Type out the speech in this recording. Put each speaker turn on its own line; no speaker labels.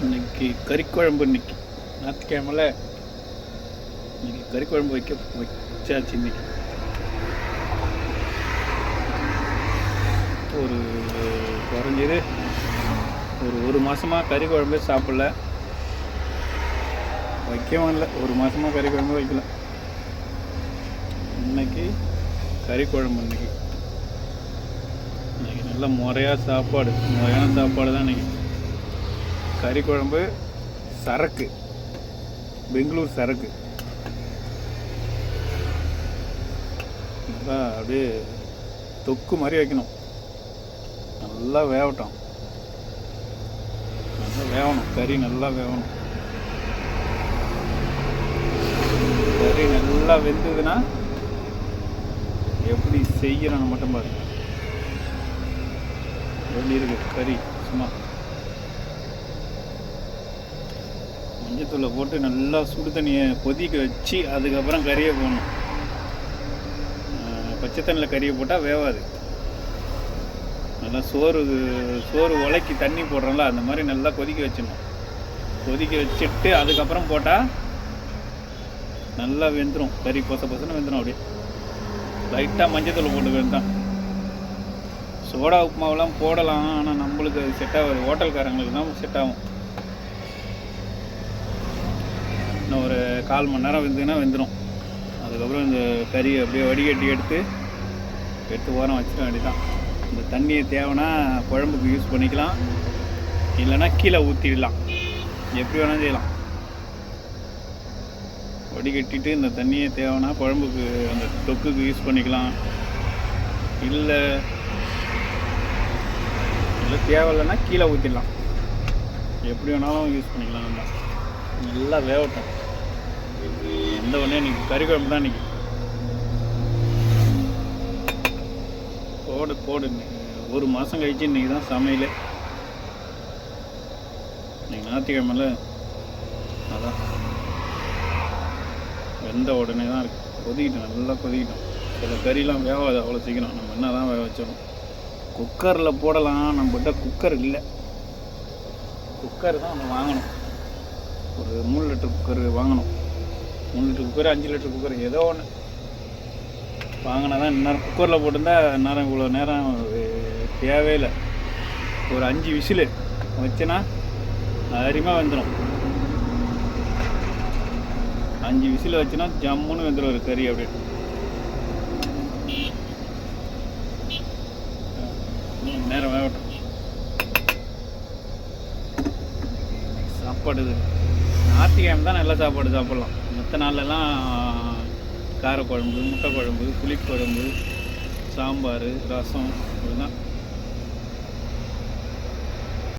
இன்னைக்கு கறிக்குழம்பு. இன்னைக்கு ஞாயிற்றுக்கிழமைல இன்னைக்கு கறிக்குழம்பு வச்சாச்சு. இன்னைக்கு ஒரு குறைஞ்சது ஒரு மாதமாக கறி குழம்பே சாப்பிடல, வைக்கவும் இல்லை. ஒரு மாதமாக கறி குழம்பு வைக்கல. இன்னைக்கு கறி குழம்பு. இன்னைக்கு நல்ல முறையான சாப்பாடு தான். இன்னைக்கு கறி குழம்பு, சரக்கு, பெங்களூர் சரக்கு. நல்லா அப்படியே தொக்கு மாதிரி வைக்கணும். நல்லா வேகணும். கறி நல்லா வேகணும். கறி நல்லா வெந்ததுன்னா எப்படி செய்யணும்னு மட்டும் பாருங்க. எப்படி இருக்கு கறி? சும்மா மஞ்சத்தூளை போட்டு நல்லா சுடு தண்ணியை கொதிக்க வச்சு அதுக்கப்புறம் கறியை போடணும். பச்சை தண்ணியில் கறியை போட்டால் வேவாது. நல்லா சோறு உலைக்கு தண்ணி போடுறோம்ல, அந்த மாதிரி நல்லா கொதிக்க வச்சிடணும். கொதிக்க வச்சுட்டு அதுக்கப்புறம் போட்டால் நல்லா வெந்துடும். கறி பொசன்னு வெந்துடும். அப்படியே லைட்டாக மஞ்சத்தூள் போட்டு வெந்தான். சோடா உப்புமாவெல்லாம் போடலாம், ஆனால் நம்மளுக்கு அது செட் ஆகாது. ஹோட்டல்காரங்களுக்கு தான் செட் ஆகும். இன்னும் ஒரு 1/4 மணி நேரம் வெந்துடும். அதுக்கப்புறம் இந்த கறி அப்படியே வடிகட்டி எடுத்து ஓரம் வச்சிட வேண்டியதான். இந்த தண்ணியை தேவைன்னா குழம்புக்கு யூஸ் பண்ணிக்கலாம், இல்லைன்னா கீழே ஊற்றிடலாம். எப்படி வேணாலும் செய்யலாம். வடிகட்டிட்டு இந்த தண்ணியை தேவைன்னா குழம்புக்கு அந்த தொக்குக்கு யூஸ் பண்ணிக்கலாம், இல்லை தேவையில்லைன்னா கீழே ஊற்றிடலாம். எப்படி வேணாலும் யூஸ் பண்ணிக்கலாம். நம்ம நல்லா வேகட்டும். எந்த ஒன்றே இன்றைக்கி கறி குழம்பு தான். இன்றைக்கி போடு. ஒரு மாதம் கழிச்சு இன்றைக்கி தான் சமையல். இன்றைக்கி ஞாயிற்றுக்கிழமைல அதான் வெந்த உடனே தான் இருக்குது. நல்லா கொதிக்கிட்டோம். சில கறிலாம் வேகாது அவ்வளோ சீக்கிரம். நம்ம என்ன தான் வேக வச்சிடும். குக்கரில் போடலாம். நம்மகிட்ட குக்கர் இல்லை. குக்கர் தான் நம்ம வாங்கணும். ஒரு 3 லிட்டர் குக்கர் வாங்கணும். 3 லிட்டர் குக்கர், 5 லிட்டர் குக்கர், ஏதோ ஒன்று வாங்கினா தான். இந்நேரம் குக்கரில் போட்டிருந்தா இந்நேரம் இவ்வளோ நேரம் தேவையில்லை. ஒரு 5 விசில் வச்சுன்னா அருமையாக வெந்துடும். 5 விசில் வச்சுன்னா ஜம்முன்னு வெந்துடும் ஒரு கறி. அப்படியே நேரம் வேகட்டும். சாப்பாடு ஞாயிற்றுக்கிழமை தான் நல்ல சாப்பாடு சாப்பிட்லாம். மற்ற நாள்லலாம் காரக்குழம்பு, முட்டை குழம்பு, புளிக்குழம்பு, சாம்பார், ரசம், இதுதான்.